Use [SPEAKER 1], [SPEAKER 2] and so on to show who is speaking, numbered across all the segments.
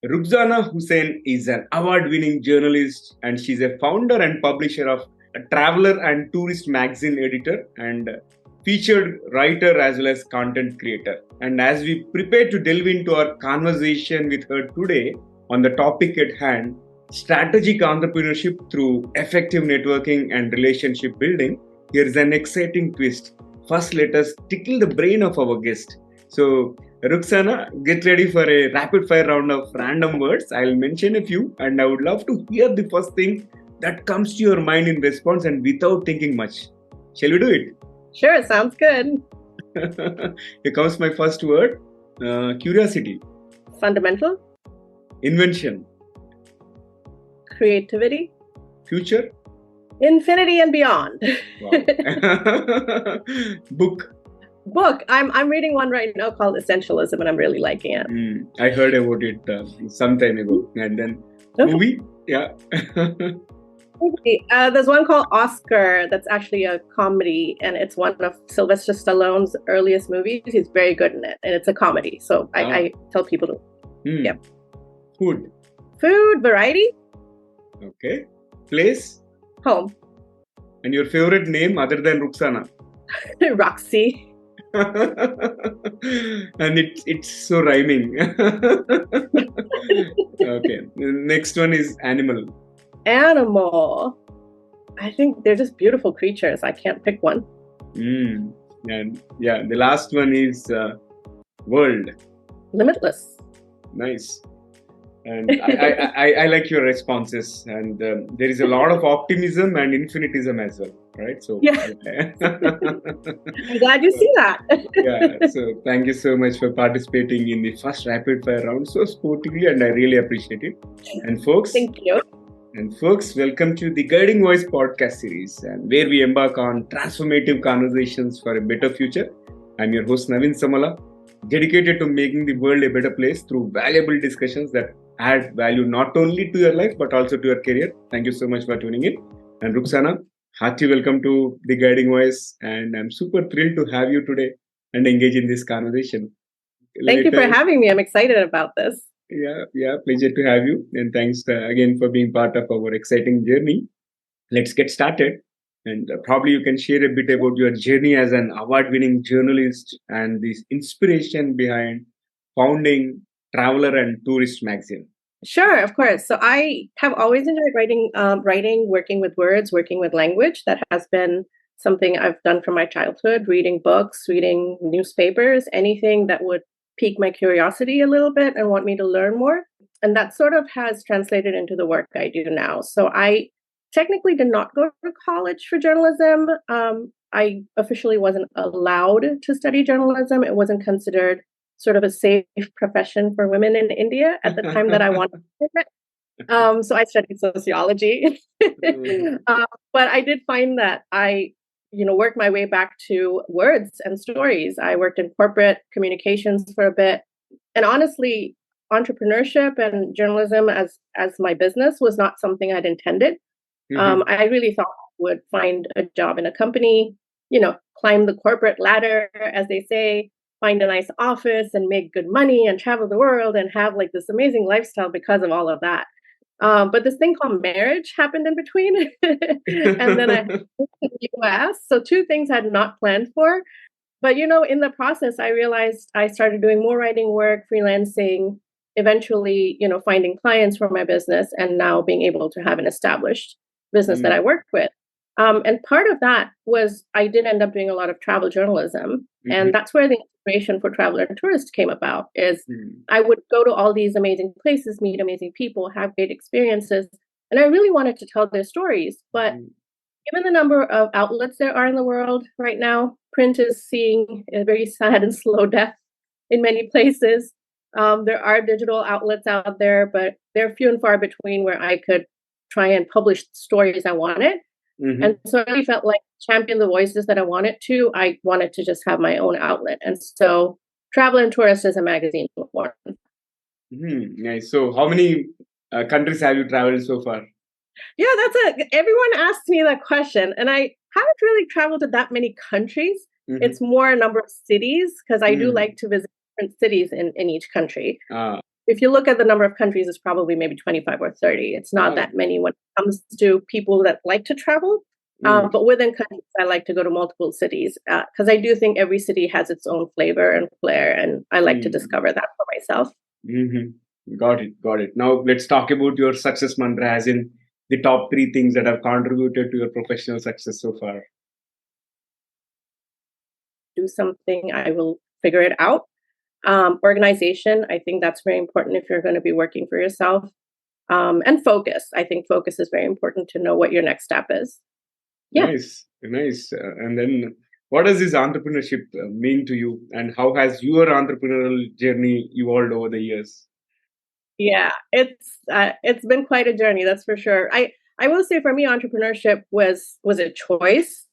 [SPEAKER 1] RUKSANA HUSSAIN is an award-winning journalist and she's a founder and publisher of a traveler and tourist magazine editor and featured writer as well as content creator. And as we prepare to delve into our conversation with her today on the topic at hand, strategic entrepreneurship through effective networking and relationship building, here's an exciting twist. First, let us tickle the brain of our guest. So, RUKSANA, get ready for a rapid fire round of random words. I'll mention a few and I would love to hear the first thing that comes to your mind in response and without thinking much. Shall we do it?
[SPEAKER 2] Sure, sounds good.
[SPEAKER 1] Here comes my first word. Curiosity.
[SPEAKER 2] Fundamental.
[SPEAKER 1] Invention.
[SPEAKER 2] Creativity.
[SPEAKER 1] Future.
[SPEAKER 2] Infinity and beyond.
[SPEAKER 1] Wow. Book.
[SPEAKER 2] I'm reading one right now called Essentialism and I'm really liking it.
[SPEAKER 1] I heard about it some time ago. And then movie. Yeah.
[SPEAKER 2] There's one called Oscar that's actually a comedy and it's one of Sylvester Stallone's earliest movies. He's very good in it and it's a comedy. So I tell people to. Yeah.
[SPEAKER 1] Food.
[SPEAKER 2] Variety.
[SPEAKER 1] Okay. Place.
[SPEAKER 2] Home.
[SPEAKER 1] And your favorite name other than RUKSANA?
[SPEAKER 2] Roxy.
[SPEAKER 1] And it's so rhyming. Okay. Next one is animal.
[SPEAKER 2] I think they're just beautiful creatures. I can't pick one.
[SPEAKER 1] And yeah, the last one is world.
[SPEAKER 2] Limitless.
[SPEAKER 1] Nice. And I like your responses. And there is a lot of optimism and infinitism as well, right? So
[SPEAKER 2] yeah. I'm glad you see that.
[SPEAKER 1] Yeah. So thank you so much for participating in the first rapid fire round so sportively, and I really appreciate it. And folks,
[SPEAKER 2] thank you.
[SPEAKER 1] And folks, welcome to the Guiding Voice podcast series, and where we embark on transformative conversations for a better future. I'm your host Naveen Samala, dedicated to making the world a better place through valuable discussions that add value not only to your life but also to your career. Thank you so much for tuning in. And RUKSANA, hearty welcome to the Guiding Voice, and I'm super thrilled to have you today and engage in this conversation.
[SPEAKER 2] Thank you for having me. I'm excited about this.
[SPEAKER 1] Yeah, pleasure to have you. And thanks again for being part of our exciting journey. Let's get started. And probably you can share a bit about your journey as an award-winning journalist and the inspiration behind founding Traveler and Tourist magazine.
[SPEAKER 2] Sure, of course. So I have always enjoyed writing, working with words, working with language. That has been something I've done from my childhood, reading books, reading newspapers, anything that would pique my curiosity a little bit and want me to learn more. And that sort of has translated into the work I do now. So I technically did not go to college for journalism. I officially wasn't allowed to study journalism. It wasn't considered sort of a safe profession for women in India at the time that I wanted it. So I studied sociology. But I did find that I worked my way back to words and stories. I worked in corporate communications for a bit. And honestly, entrepreneurship and journalism as my business was not something I'd intended. I really thought I would find a job in a company, climb the corporate ladder, as they say, find a nice office and make good money and travel the world and have like this amazing lifestyle because of all of that. But this thing called marriage happened in between. And then I moved to the US. So two things I had not planned for. But, in the process, I realized I started doing more writing work, freelancing, eventually, finding clients for my business and now being able to have an established business that I worked with. And part of that was I did end up doing a lot of travel journalism. And that's where the inspiration for Traveler and Tourist came about is I would go to all these amazing places, meet amazing people, have great experiences. And I really wanted to tell their stories. But given the number of outlets there are in the world right now, print is seeing a very sad and slow death in many places. There are digital outlets out there, but they're few and far between where I could try and publish stories I wanted. And so I really felt like champion the voices that I wanted to. I wanted to just have my own outlet. And so Travel and Tourist is a magazine born.
[SPEAKER 1] Nice. So how many countries have you traveled so far?
[SPEAKER 2] Yeah, everyone asks me that question. And I haven't really traveled to that many countries. It's more a number of cities because I do like to visit different cities in each country. if you look at the number of countries, it's probably maybe 25 or 30. It's not that many when it comes to people that like to travel. But within countries, I like to go to multiple cities because I do think every city has its own flavor and flair, and I like to discover that for myself.
[SPEAKER 1] Got it. Got it. Now let's talk about your success mantra, as in the top three things that have contributed to your professional success so far.
[SPEAKER 2] Do something, I will figure it out. Organization, I think that's very important if you're going to be working for yourself. And focus. I think focus is very important to know what your next step is. Yeah.
[SPEAKER 1] Nice, nice. And then, what does this entrepreneurship mean to you, and how has your entrepreneurial journey evolved over the years?
[SPEAKER 2] Yeah, it's been quite a journey, that's for sure. I will say for me, entrepreneurship was a choice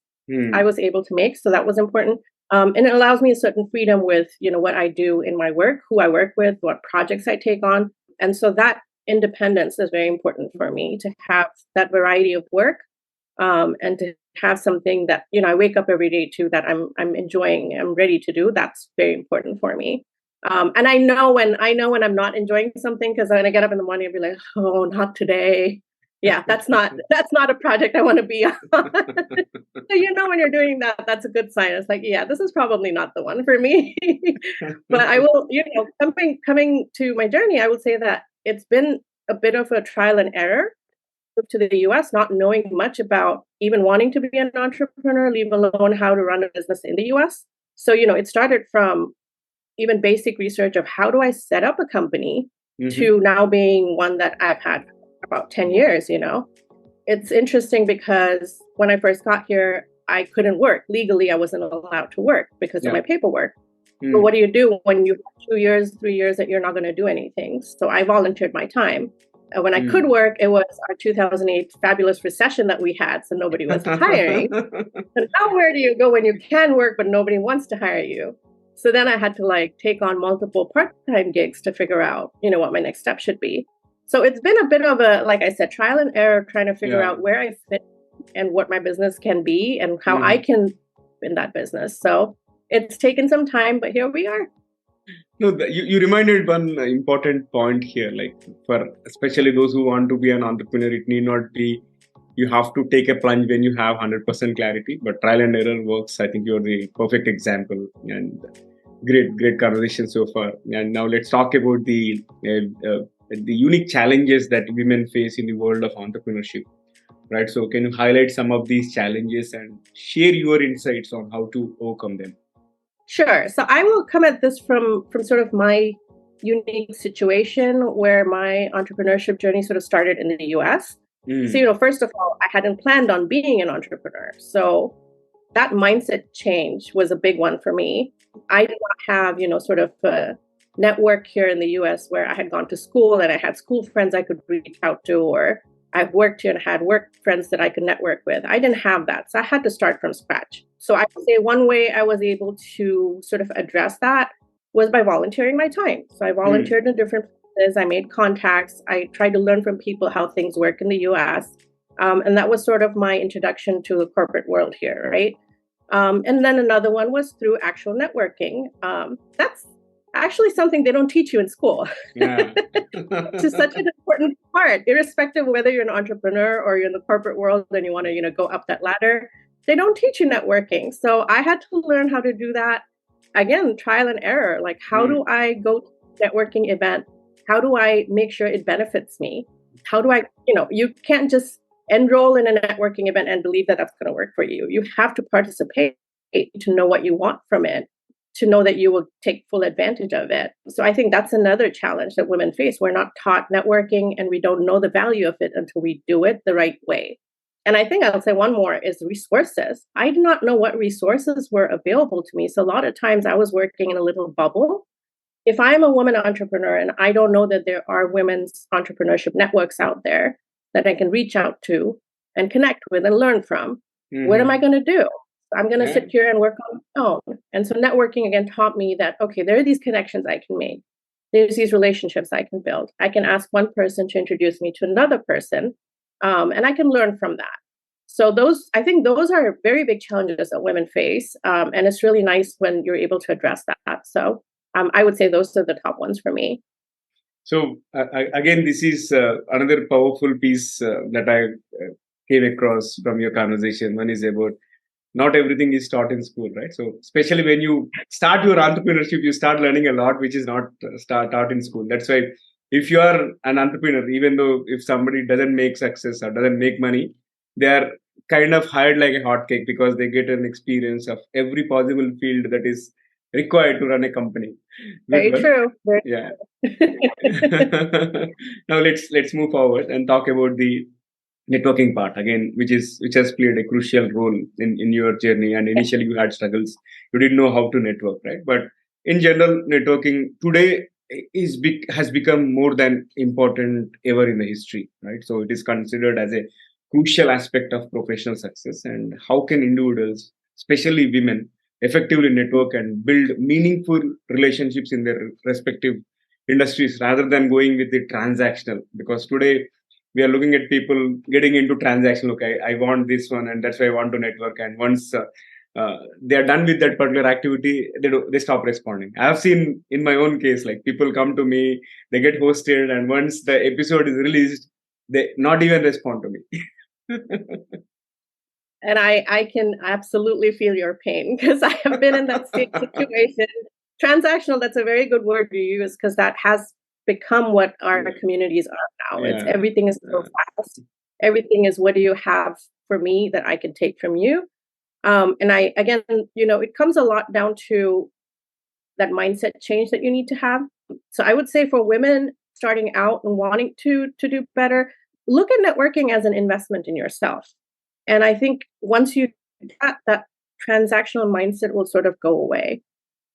[SPEAKER 2] I was able to make, so that was important. And it allows me a certain freedom with what I do in my work, who I work with, what projects I take on, and so that independence is very important for me to have that variety of work, and to have something that I wake up every day to that I'm enjoying, I'm ready to do. That's very important for me. And I know when I'm not enjoying something, because when I get up in the morning, I'll be like, oh, not today. Yeah, that's not a project I want to be on. So when you're doing that, that's a good sign. It's like, yeah, this is probably not the one for me. But I will, coming to my journey, I would say that it's been a bit of a trial and error to the US, not knowing much about even wanting to be an entrepreneur, leave alone how to run a business in the US. So, it started from even basic research of how do I set up a company to now being one that I've had about 10 years, It's interesting because when I first got here, I couldn't work. Legally, I wasn't allowed to work because of my paperwork. But what do you do when you have 2 years, 3 years that you're not going to do anything? So I volunteered my time. When I could work, it was our 2008 fabulous recession that we had, so nobody was hiring. And now where do you go when you can work, but nobody wants to hire you? So then I had to take on multiple part-time gigs to figure out, what my next step should be. So it's been a bit of a, like I said, trial and error, trying to figure out where I fit and what my business can be and how I can in that business. So it's taken some time, but here we are.
[SPEAKER 1] No, you reminded one important point here, for especially those who want to be an entrepreneur, it need not be, you have to take a plunge when you have 100% clarity, but trial and error works. I think you're the perfect example, and great conversation so far. And now let's talk about the unique challenges that women face in the world of entrepreneurship, right? So can you highlight some of these challenges and share your insights on how to overcome them?
[SPEAKER 2] Sure. So I will come at this from sort of my unique situation where my entrepreneurship journey sort of started in the US. So, first of all, I hadn't planned on being an entrepreneur. So that mindset change was a big one for me. I did not have, sort of a network here in the US where I had gone to school and I had school friends I could reach out to, or I've worked here and had work friends that I could network with. I didn't have that. So I had to start from scratch. So I would say one way I was able to sort of address that was by volunteering my time. So I volunteered in different places. I made contacts. I tried to learn from people how things work in the US. And that was sort of my introduction to the corporate world here, right? And then another one was through actual networking. That's actually something they don't teach you in school.
[SPEAKER 1] Yeah.
[SPEAKER 2] It's such an important part, irrespective of whether you're an entrepreneur or you're in the corporate world and you want to, go up that ladder. They don't teach you networking. So I had to learn how to do that. Again, trial and error. How do I go to a networking event? How do I make sure it benefits me? How do I, you can't just enroll in a networking event and believe that that's going to work for you. You have to participate to know what you want from it, to know that you will take full advantage of it. So I think that's another challenge that women face. We're not taught networking and we don't know the value of it until we do it the right way. And I think I'll say one more is resources. I did not know what resources were available to me. So a lot of times I was working in a little bubble. If I'm a woman entrepreneur and I don't know that there are women's entrepreneurship networks out there that I can reach out to and connect with and learn from, what am I going to do? I'm going to sit here and work on my own. And so networking again taught me that, okay, there are these connections I can make. There's these relationships I can build. I can ask one person to introduce me to another person, and I can learn from that. So I think those are very big challenges that women face. And it's really nice when you're able to address that. So I would say those are the top ones for me.
[SPEAKER 1] So again, this is another powerful piece that I came across from your conversation. One is about not everything is taught in school, right? So especially when you start your entrepreneurship, you start learning a lot which is not taught in school. That's why if you are an entrepreneur, even though if somebody doesn't make success or doesn't make money, they are kind of hired like a hot cake because they get an experience of every possible field that is required to run a company. Good
[SPEAKER 2] Very
[SPEAKER 1] one.
[SPEAKER 2] true. Very
[SPEAKER 1] Yeah.
[SPEAKER 2] true.
[SPEAKER 1] Now let's move forward and talk about the networking part again, which has played a crucial role in your journey. And initially you had struggles, you didn't know how to network, right? But in general, networking today has become more than important ever in the history, right? So it is considered as a crucial aspect of professional success. And how can individuals, especially women, effectively network and build meaningful relationships in their respective industries rather than going with the transactional? Because today we are looking at people getting into transactional. Okay, I want this one, and that's why I want to network. And once they are done with that particular activity, they stop responding. I have seen in my own case, like people come to me, they get hosted, and once the episode is released, they not even respond to me.
[SPEAKER 2] And I can absolutely feel your pain because I have been in that same situation. Transactional, that's a very good word you use because that has become what our
[SPEAKER 1] Yeah,
[SPEAKER 2] communities are now. It's
[SPEAKER 1] yeah,
[SPEAKER 2] everything is so fast. Everything is what do you have for me that I can take from you? And I again, it comes a lot down to that mindset change that you need to have. So I would say for women starting out and wanting to do better, look at networking as an investment in yourself. And I think once you do that, that transactional mindset will sort of go away.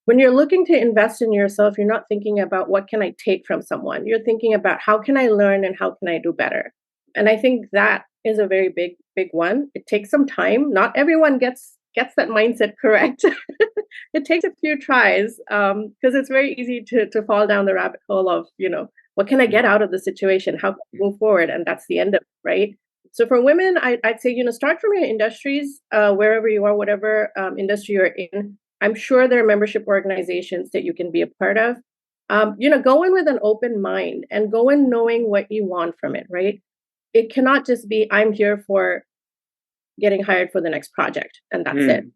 [SPEAKER 2] When you're looking to invest in yourself, you're not thinking about what can I take from someone. You're thinking about how can I learn and how can I do better. And I think that is a very big one. It takes some time. Not everyone gets that mindset correct. It takes a few tries because it's very easy to fall down the rabbit hole of what can I get out of the situation? How can I move forward? And that's the end of it, right? So for women, I'd say start from your industries, wherever you are, whatever industry you're in. I'm sure there are membership organizations that you can be a part of. Go in with an open mind and go in knowing what you want from it, right? It cannot just be I'm here for getting hired for the next project and that's it.
[SPEAKER 1] Hmm.
[SPEAKER 2] It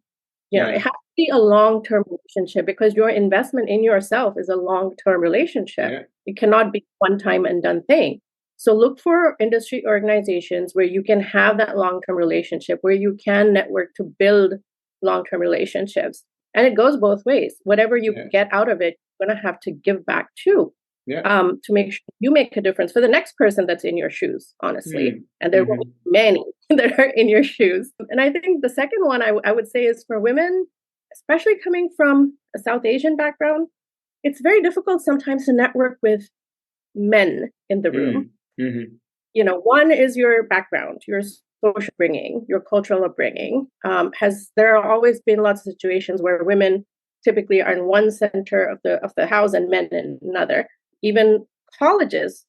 [SPEAKER 1] Yeah,
[SPEAKER 2] has to be a long-term relationship because your investment in yourself is a long-term relationship.
[SPEAKER 1] yeah,
[SPEAKER 2] It cannot be one time and done thing. So look for industry organizations where you can have that long-term relationship, where you can network to build long-term relationships. And it goes both ways. Whatever you
[SPEAKER 1] yeah,
[SPEAKER 2] get out of it, you're going to have to give back too,
[SPEAKER 1] yeah.
[SPEAKER 2] to make sure you make a difference for the next person that's in your shoes, honestly.
[SPEAKER 1] Hmm.
[SPEAKER 2] And there will
[SPEAKER 1] Hmm.
[SPEAKER 2] be many that are in your shoes. And I think the second one I would say is for women, especially coming from a South Asian background, it's very difficult sometimes to network with men in the
[SPEAKER 1] Hmm.
[SPEAKER 2] room.
[SPEAKER 1] Hmm.
[SPEAKER 2] One is your background, your social upbringing, your cultural upbringing. There are always been lots of situations where women typically are in one center of the house and men in another. Even colleges,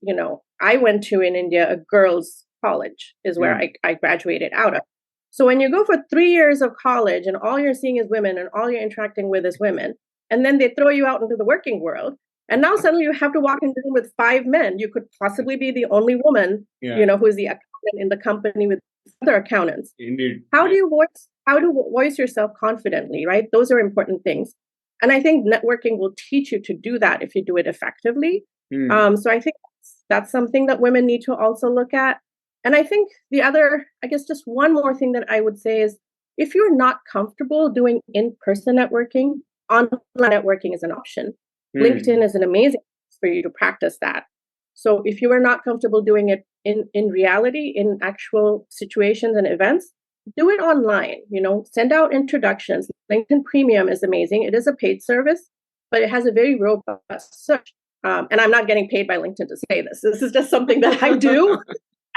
[SPEAKER 2] I went to in India, a girls' college is where
[SPEAKER 1] Hmm.
[SPEAKER 2] I graduated out of. So when you go for 3 years of college and all you're seeing is women and all you're interacting with is women, and then they throw you out into the working world, and now suddenly you have to walk in the room with 5 men. You could possibly be the only woman,
[SPEAKER 1] Yeah,
[SPEAKER 2] who is the accountant in the company with other accountants.
[SPEAKER 1] indeed.
[SPEAKER 2] How do
[SPEAKER 1] Yeah.
[SPEAKER 2] you voice yourself confidently, right? Those are important things. And I think networking will teach you to do that if you do it effectively.
[SPEAKER 1] Hmm.
[SPEAKER 2] So I think that's something that women need to also look at. And I think the other, I guess, just one more thing that I would say is if you're not comfortable doing in-person networking, online networking is an option. LinkedIn
[SPEAKER 1] Hmm.
[SPEAKER 2] is an amazing place for you to practice that. So if you are not comfortable doing it in reality, in actual situations and events, do it online. Send out introductions. LinkedIn Premium is amazing. It is a paid service, but it has a very robust search. And I'm not getting paid by LinkedIn to say this. This is just something that I do.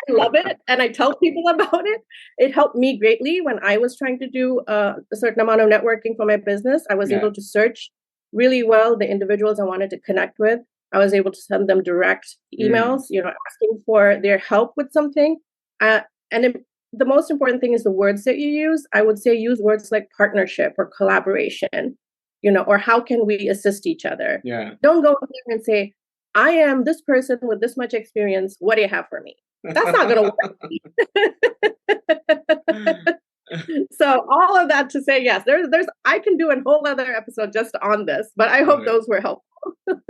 [SPEAKER 2] I love it, and I tell people about it. It helped me greatly when I was trying to do a certain amount of networking for my business. I was
[SPEAKER 1] Yeah.
[SPEAKER 2] able to search really well the individuals I wanted to connect with. I was able to send them direct
[SPEAKER 1] Hmm.
[SPEAKER 2] emails, asking for their help with something. And the most important thing is the words that you use. I would say use words like partnership or collaboration, or how can we assist each other.
[SPEAKER 1] Yeah.
[SPEAKER 2] Don't go in there and say, I am this person with this much experience. What do you have for me? That's not going to work. So all of that to say, yes, there's I can do a whole other episode just on this, but I hope those were helpful.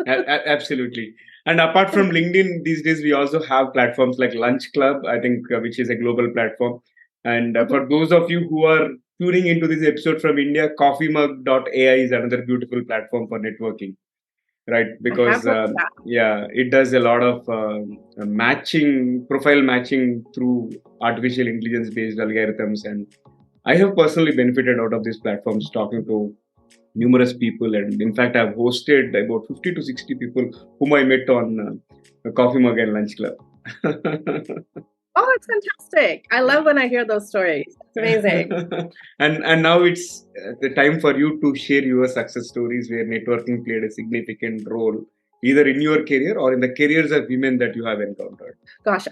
[SPEAKER 1] Absolutely. And apart from LinkedIn, these days we also have platforms like Lunch Club, I think, which is a global platform. And for those of you who are tuning into this episode from India, coffeemug.ai is another beautiful platform for networking, right? Because it does a lot of profile matching through artificial intelligence based algorithms. And I have personally benefited out of these platforms, talking to numerous people, and in fact I've hosted about 50 to 60 people whom I met on Coffee Mug and Lunch Club.
[SPEAKER 2] Oh, it's fantastic. I love when I hear those stories. It's amazing.
[SPEAKER 1] And now it's the time for you to share your success stories where networking played a significant role either in your career or in the careers of women that you have encountered.
[SPEAKER 2] Gosh,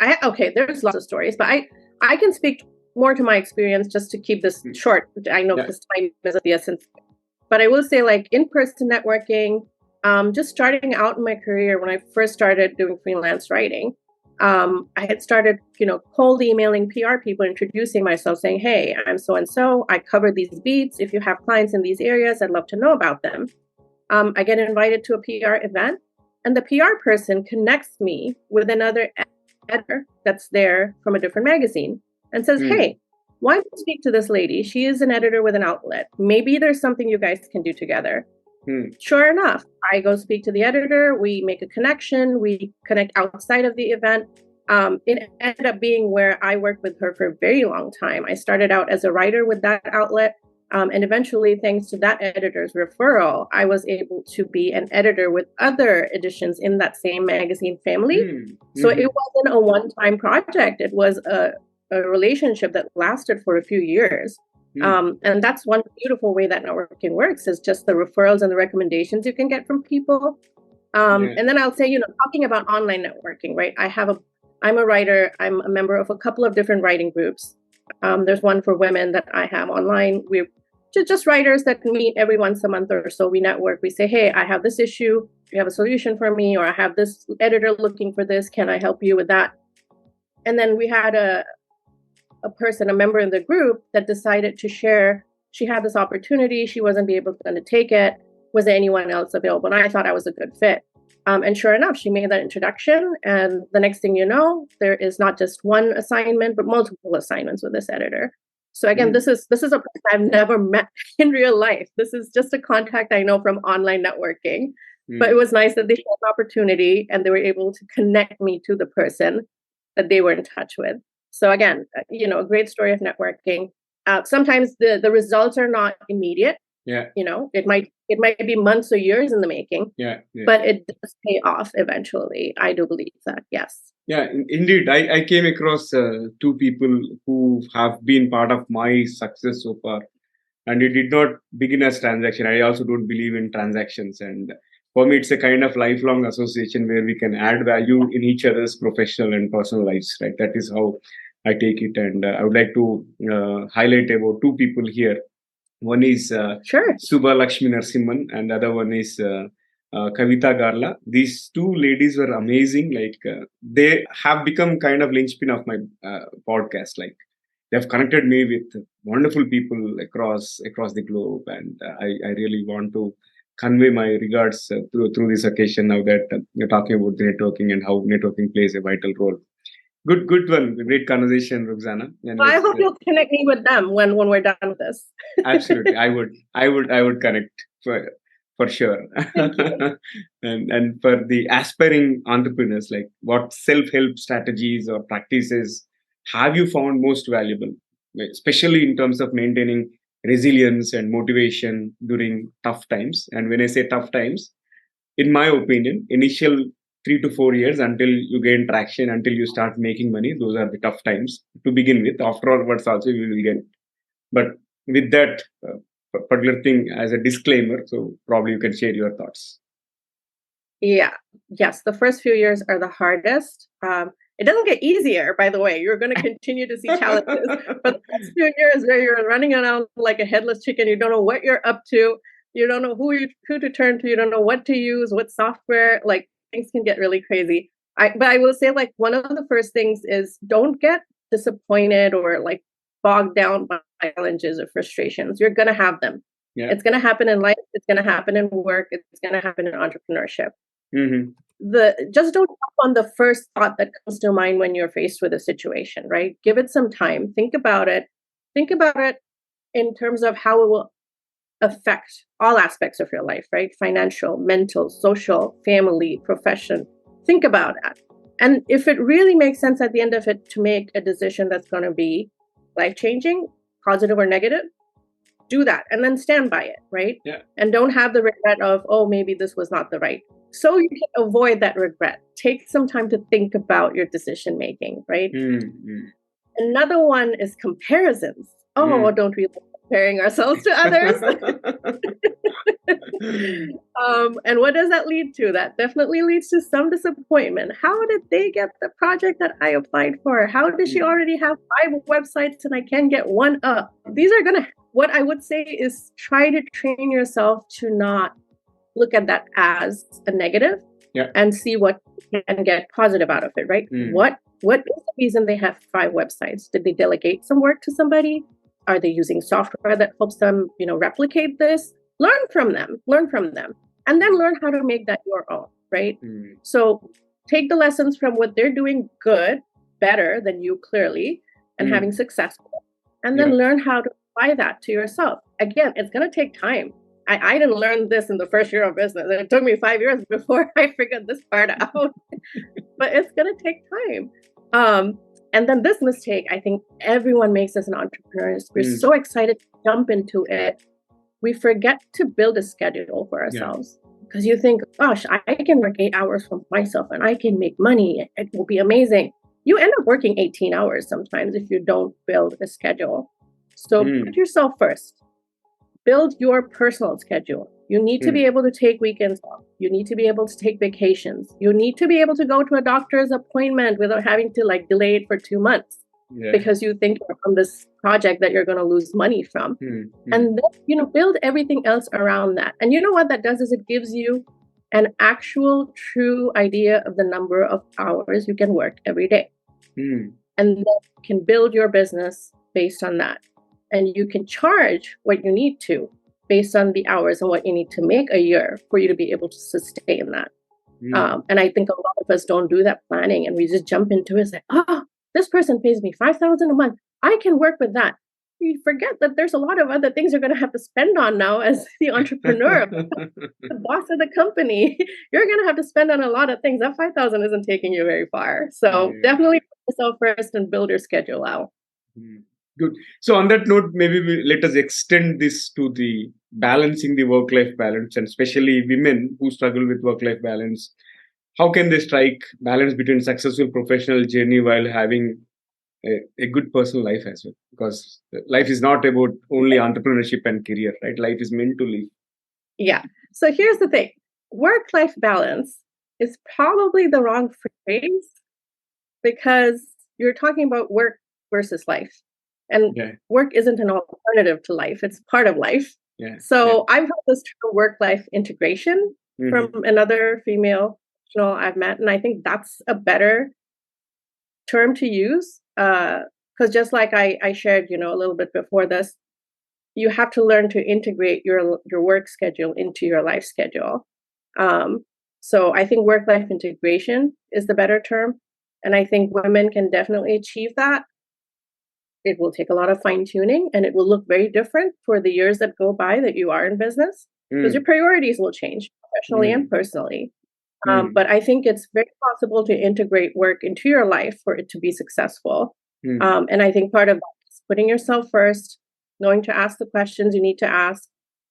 [SPEAKER 2] there's lots of stories, but I can speak more to my experience just to keep this short. I know this time is of the essence. But I will say, like, in-person networking, just starting out in my career, when I first started doing freelance writing, I had started, cold emailing PR people, introducing myself, saying, hey, I'm so-and-so. I cover these beats. If you have clients in these areas, I'd love to know about them. I get invited to a PR event, and the PR person connects me with another editor that's there from a different magazine and says, hey, why don't you speak to this lady? She is an editor with an outlet. Maybe there's something you guys can do together. Sure enough, I go speak to the editor. We make a connection. We connect outside of the event. It ended up being where I worked with her for a very long time. I started out as a writer with that outlet. And eventually, thanks to that editor's referral, I was able to be an editor with other editions in that same magazine family. So it wasn't a one-time project. It was a relationship that lasted for a few years. And that's one beautiful way that networking works, is just the referrals and the recommendations you can get from people. And then I'll say, talking about online networking, right? I'm a writer. I'm a member of a couple of different writing groups. There's one for women that I have online. We're just writers that meet every once a month or so. We network. We say, hey, I have this issue. You have a solution for me, or I have this editor looking for this. Can I help you with that? And then we had a member in the group that decided to share. She had this opportunity. She wasn't able to take it. Was there anyone else available? And I thought I was a good fit. And sure enough, she made that introduction. And the next thing you know, there is not just one assignment, but multiple assignments with this editor. So again, this is a person I've never met in real life. This is just a contact I know from online networking. But it was nice that they had an opportunity and they were able to connect me to the person that they were in touch with. So again, a great story of networking. Sometimes the results are not immediate. It might be months or years in the making. But it does pay off eventually. I do believe that. Yes.
[SPEAKER 1] Yeah, indeed. I came across two people who have been part of my success so far, and it did not begin as transaction. I also don't believe in transactions, and for me, it's a kind of lifelong association where we can add value in each other's professional and personal lives. Right, that is how I take it, and I would like to highlight about two people here. One is Subha Lakshmi Narsimhan, and the other one is Kavita Garla. These two ladies were amazing. They have become kind of linchpin of my podcast. Like, they have connected me with wonderful people across the globe, and I really want to convey my regards through this occasion. Now that you're talking about the networking and how networking plays a vital role. Good one. Great conversation, RUKSANA.
[SPEAKER 2] Well, I hope you'll connect me with them when we're done with this.
[SPEAKER 1] Absolutely, I would connect for sure. and for the aspiring entrepreneurs, like, what self-help strategies or practices have you found most valuable, especially in terms of maintaining resilience and motivation during tough times? And when I say tough times, in my opinion, initial 3 to 4 years until you gain traction, until you start making money, those are the tough times to begin with. Afterwards, also you will get. But with that particular thing as a disclaimer, so probably you can share your thoughts.
[SPEAKER 2] Yeah. Yes. The first few years are the hardest. It doesn't get easier, by the way. You're going to continue to see challenges. But the first few years where you're running around like a headless chicken, you don't know what you're up to. You don't know who to turn to. You don't know what to use, what software. Like, things can get really crazy. But I will say, like, one of the first things is don't get disappointed or like bogged down by challenges or frustrations. You're gonna have them.
[SPEAKER 1] Yeah.
[SPEAKER 2] It's gonna happen in life. It's gonna happen in work. It's gonna happen in entrepreneurship. Just don't jump on the first thought that comes to mind when you're faced with a situation, right? Give it some time. Think about it. Think about it in terms of how it will affect all aspects of your life, right? Financial, mental, social, family, profession. Think about that. And if it really makes sense at the end of it to make a decision that's going to be life-changing, positive or negative, do that and then stand by it, right?
[SPEAKER 1] Yeah.
[SPEAKER 2] And don't have the regret of, oh, maybe this was not the right. So you can avoid that regret. Take some time to think about your decision making, right? Another one is comparisons. Oh, don't we love comparing ourselves to others? And what does that lead to? That definitely leads to some disappointment. How did they get the project that I applied for? How did she already have 5 websites and I can get one up? What I would say is try to train yourself to not look at that as a negative and see what you can get positive out of it, right? What is the reason they have 5 websites? Did they delegate some work to somebody? Are they using software that helps them, replicate this? Learn from them, and then learn how to make that your own, right? So take the lessons from what they're doing good, better than you clearly, and having success, and then learn how to apply that to yourself. Again, it's going to take time. I didn't learn this in the first year of business. It took me 5 years before I figured this part out, but it's going to take time. And then this mistake, I think everyone makes as an entrepreneur. We're so excited to jump into it. We forget to build a schedule for ourselves because you think, gosh, I can work 8 hours for myself and I can make money. It will be amazing. You end up working 18 hours sometimes if you don't build a schedule. So put yourself first. Build your personal schedule. You need to be able to take weekends off. You need to be able to take vacations. You need to be able to go to a doctor's appointment without having to delay it for 2 months because you think you're on this project that you're going to lose money from. And then, build everything else around that. And you know what that does is it gives you an actual true idea of the number of hours you can work every day. And then you can build your business based on that. And you can charge what you need to based on the hours and what you need to make a year for you to be able to sustain that. And I think a lot of us don't do that planning and we just jump into it. It's like, oh, this person pays me $5,000 a month. I can work with that. You forget that there's a lot of other things you're going to have to spend on now as the entrepreneur, the boss of the company. You're going to have to spend on a lot of things. That 5,000 isn't taking you very far. So definitely put yourself first and build your schedule out.
[SPEAKER 1] Good. So on that note, maybe let us extend this to the balancing the work-life balance, and especially women who struggle with work-life balance. How can they strike balance between successful professional journey while having a good personal life as well? Because life is not about only entrepreneurship and career, right? Life is meant to live.
[SPEAKER 2] Yeah. So here's the thing. Work-life balance is probably the wrong phrase because you're talking about work versus life. And work isn't an alternative to life. It's part of life. I've heard this term work-life integration from another female professional I've met. And I think that's a better term to use. Because just like I shared, a little bit before this, you have to learn to integrate your work schedule into your life schedule. So I think work-life integration is the better term. And I think women can definitely achieve that. It will take a lot of fine-tuning and it will look very different for the years that go by that you are in business because your priorities will change professionally and personally. But I think it's very possible to integrate work into your life for it to be successful. And I think part of that is putting yourself first, knowing to ask the questions you need to ask,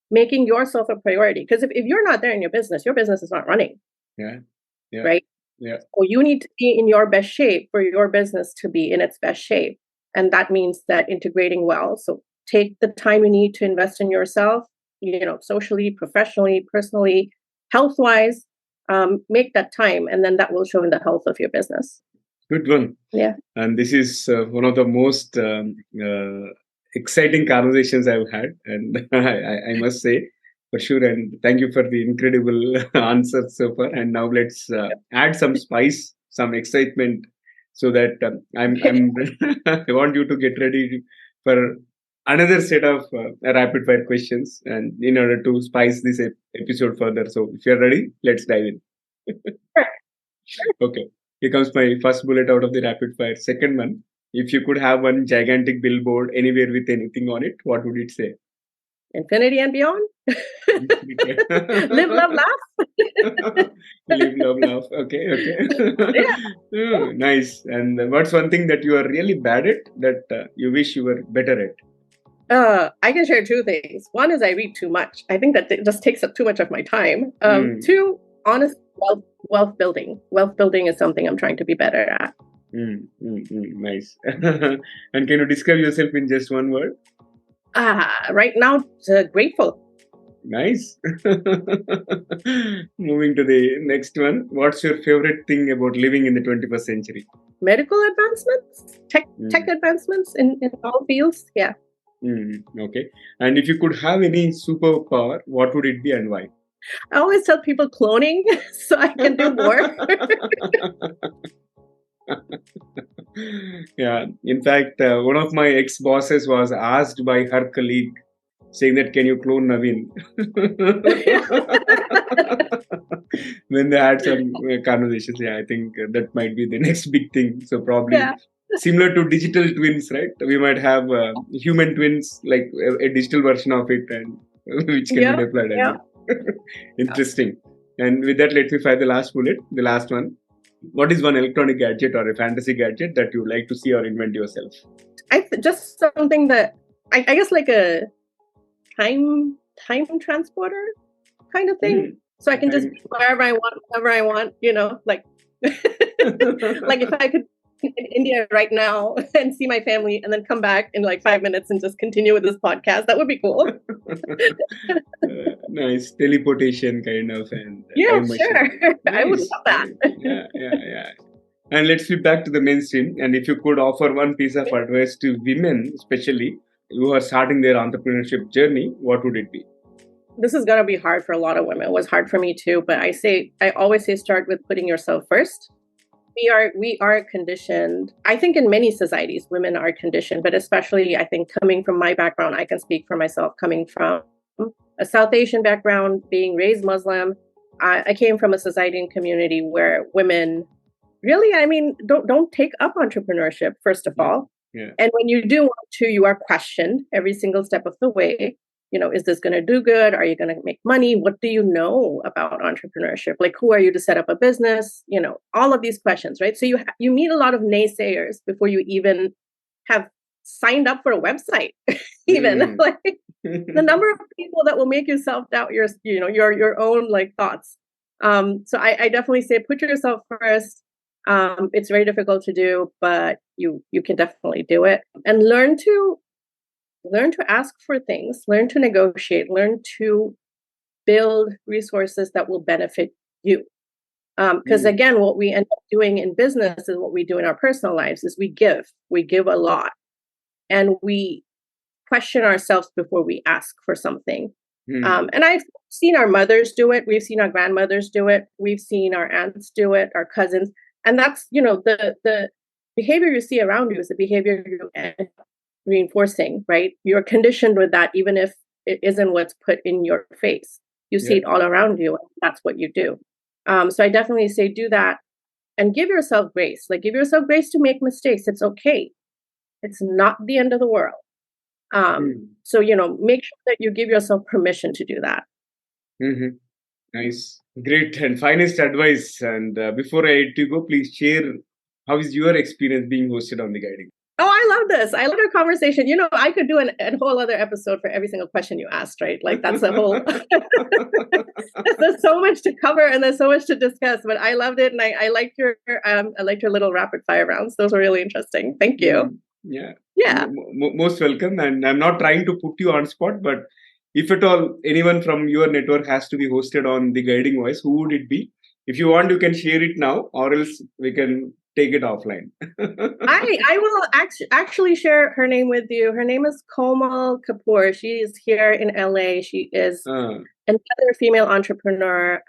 [SPEAKER 2] making yourself a priority. Because if you're not there in your business is not running. Right? So you need to be in your best shape for your business to be in its best shape. And that means that integrating well. So take the time you need to invest in yourself, socially, professionally, personally, health-wise, make that time. And then that will show in the health of your business.
[SPEAKER 1] Good one.
[SPEAKER 2] Yeah.
[SPEAKER 1] And this is one of the most exciting conversations I've had. And I must say, For sure, and thank you for the incredible answers so far. And now let's add some spice, some excitement, so that I'm I want you to get ready for another set of rapid fire questions, and in order to spice this episode further. So if you're ready, let's dive in. Okay, here comes my first bullet out of the rapid fire. Second one: if you could have one gigantic billboard anywhere with anything on it, what would it say?
[SPEAKER 2] Infinity and beyond. Live, love, laugh.
[SPEAKER 1] Live, love, laugh. Okay, okay.
[SPEAKER 2] Yeah.
[SPEAKER 1] Nice. And what's one thing that you are really bad at that you wish you were better at?
[SPEAKER 2] I can share two things. One is I read too much. I think that it just takes up too much of my time. Two, honest wealth building. Wealth building is something I'm trying to be better at.
[SPEAKER 1] Nice. And can you describe yourself in just one word?
[SPEAKER 2] Right now, grateful.
[SPEAKER 1] Nice. Moving to the next one. What's your favorite thing about living in the 21st century?
[SPEAKER 2] Medical advancements, tech advancements in all fields. Yeah.
[SPEAKER 1] Okay. And if you could have any superpower, what would it be and why?
[SPEAKER 2] I always tell people cloning so I can do more.
[SPEAKER 1] Yeah. In fact, one of my ex-bosses was asked by her colleague saying that, can you clone Naveen? When they had some conversations. Yeah, I think that might be the next big thing. So probably similar to digital twins, right? We might have human twins, like a digital version of it, and which can be deployed. Interesting. And with that, let me fire the last bullet, the last one. What is one electronic gadget or a fantasy gadget that you would like to see or invent yourself?
[SPEAKER 2] Just something that I guess like a time transporter kind of thing. So I can just be wherever I want, whenever I want, like like if I could be in India right now and see my family and then come back in like 5 minutes and just continue with this podcast, that would be cool.
[SPEAKER 1] Nice teleportation kind of, and
[SPEAKER 2] yeah, sure. Nice. I would love that.
[SPEAKER 1] Yeah. And let's flip back to the mainstream. And if you could offer one piece of advice to women, especially who are starting their entrepreneurship journey, what would it be?
[SPEAKER 2] This is gonna be hard for a lot of women. It was hard for me too, but I always say start with putting yourself first. We are conditioned. I think in many societies, women are conditioned, but especially I think coming from my background, I can speak for myself, coming from a South Asian background, being raised Muslim. I came from a society and community where women really, don't take up entrepreneurship, first of all.
[SPEAKER 1] Yeah.
[SPEAKER 2] And when you do want to, you are questioned every single step of the way. Is this going to do good? Are you going to make money? What do you know about entrepreneurship? Like, who are you to set up a business? All of these questions, right? So you meet a lot of naysayers before you even have signed up for a website. Even like the number of people that will make you self-doubt your own like thoughts. So I definitely say put yourself first. It's very difficult to do, but you can definitely do it, and learn to ask for things, learn to negotiate, learn to build resources that will benefit you. Because again, what we end up doing in business is what we do in our personal lives is we give a lot, and we question ourselves before we ask for something. And I've seen our mothers do it. We've seen our grandmothers do it. We've seen our aunts do it, our cousins. And that's, the behavior you see around you is the behavior you end up reinforcing, right? You're conditioned with that, even if it isn't what's put in your face. You see it all around you, and that's what you do. So I definitely say do that and give yourself grace. Like, give yourself grace to make mistakes. It's okay. It's not the end of the world. So, make sure that you give yourself permission to do that.
[SPEAKER 1] Nice. Great. And finest advice. And before I let you go, please share how is your experience being hosted on The Guiding?
[SPEAKER 2] Oh, I love this. I love our conversation. I could do a whole other episode for every single question you asked, right? Like, that's a whole... There's so much to cover and there's so much to discuss, but I loved it. And I liked your little rapid fire rounds. Those were really interesting. Thank you.
[SPEAKER 1] Yeah.
[SPEAKER 2] Most
[SPEAKER 1] welcome. And I'm not trying to put you on spot, but if at all anyone from your network has to be hosted on The Guiding Voice, who would it be? If you want, you can share it now, or else we can take it offline.
[SPEAKER 2] I will actually share her name with you. Her name is Komal Kapoor. She is here in LA. She is another female entrepreneur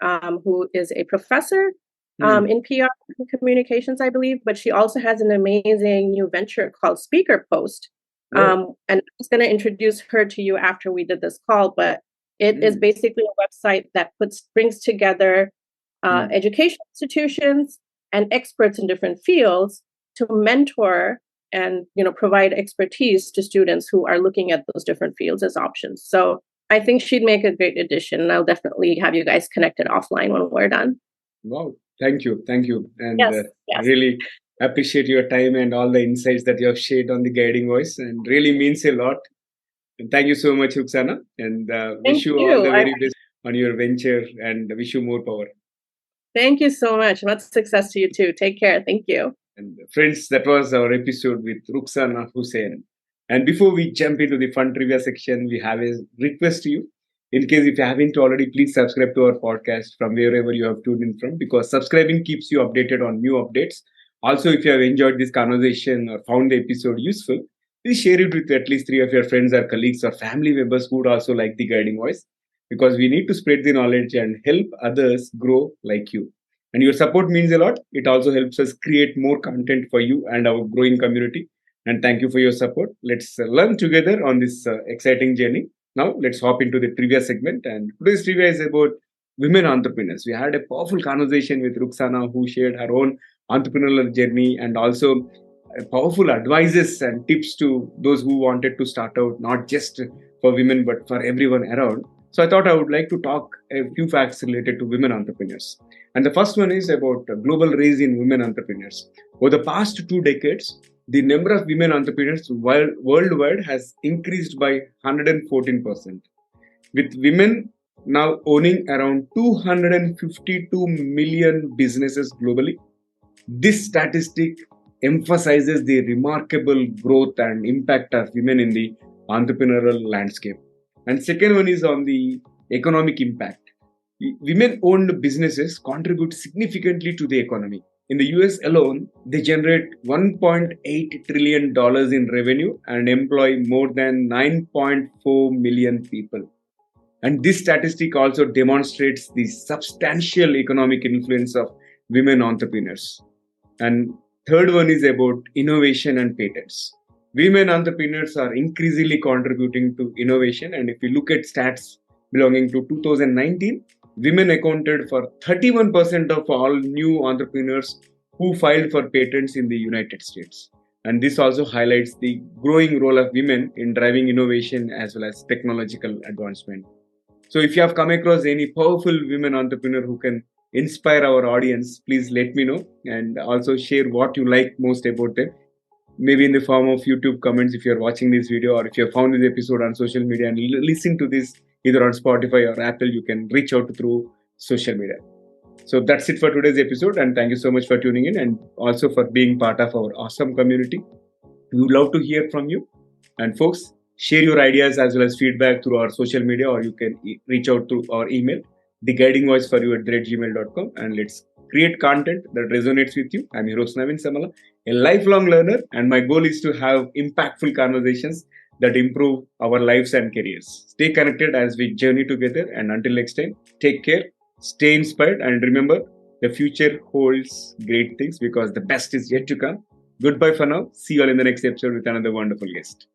[SPEAKER 2] who is a professor in PR and communications, I believe, but she also has an amazing new venture called Speaker Post. And I was going to introduce her to you after we did this call, but it is basically a website that brings together education institutions and experts in different fields to mentor and provide expertise to students who are looking at those different fields as options. So I think she'd make a great addition, and I'll definitely have you guys connected offline when we're done.
[SPEAKER 1] Wow, thank you, and yes. Really appreciate your time and all the insights that you have shared on the Guiding Voice, and really means a lot. And thank you so much, RUKSANA, and wish you all the very best on your venture, and wish you more power.
[SPEAKER 2] Thank you so much. Much success to you too. Take care. Thank you.
[SPEAKER 1] And friends, that was our episode with RUKSANA HUSSAIN. And before we jump into the fun trivia section, we have a request to you. In case if you haven't already, please subscribe to our podcast from wherever you have tuned in from, because subscribing keeps you updated on new updates. Also, if you have enjoyed this conversation or found the episode useful, please share it with at least 3 of your friends or colleagues or family members who would also like the Guiding Voice, because we need to spread the knowledge and help others grow like you. And your support means a lot. It also helps us create more content for you and our growing community. And thank you for your support. Let's learn together on this exciting journey. Now, let's hop into the trivia segment. And today's trivia is about women entrepreneurs. We had a powerful conversation with RUKSANA, who shared her own entrepreneurial journey and also powerful advices and tips to those who wanted to start out, not just for women, but for everyone around. So I thought I would like to talk a few facts related to women entrepreneurs. And the first one is about a global rise in women entrepreneurs. Over the past 2 decades, the number of women entrepreneurs worldwide has increased by 114%, with women now owning around 252 million businesses globally. This statistic emphasizes the remarkable growth and impact of women in the entrepreneurial landscape. And second one is on the economic impact. Women-owned businesses contribute significantly to the economy. In the US alone, they generate $1.8 trillion in revenue and employ more than 9.4 million people. And this statistic also demonstrates the substantial economic influence of women entrepreneurs. And third one is about innovation and patents. Women entrepreneurs are increasingly contributing to innovation. And if you look at stats belonging to 2019, women accounted for 31% of all new entrepreneurs who filed for patents in the United States. And this also highlights the growing role of women in driving innovation as well as technological advancement. So if you have come across any powerful women entrepreneur who can inspire our audience, please let me know, and also share what you like most about them. Maybe in the form of YouTube comments if you're watching this video, or if you have found this episode on social media and listen to this either on Spotify or Apple, you can reach out through social media. So that's it for today's episode, and thank you so much for tuning in and also for being part of our awesome community. We would love to hear from you. And folks, share your ideas as well as feedback through our social media, or you can reach out through our email, theguidingvoiceforyou@gmail.com, and let's create content that resonates with you. I'm your host Naveen Samala, a lifelong learner, and my goal is to have impactful conversations that improve our lives and careers. Stay connected as we journey together, and until next time, take care, stay inspired, and remember, the future holds great things because the best is yet to come. Goodbye for now. See you all in the next episode with another wonderful guest.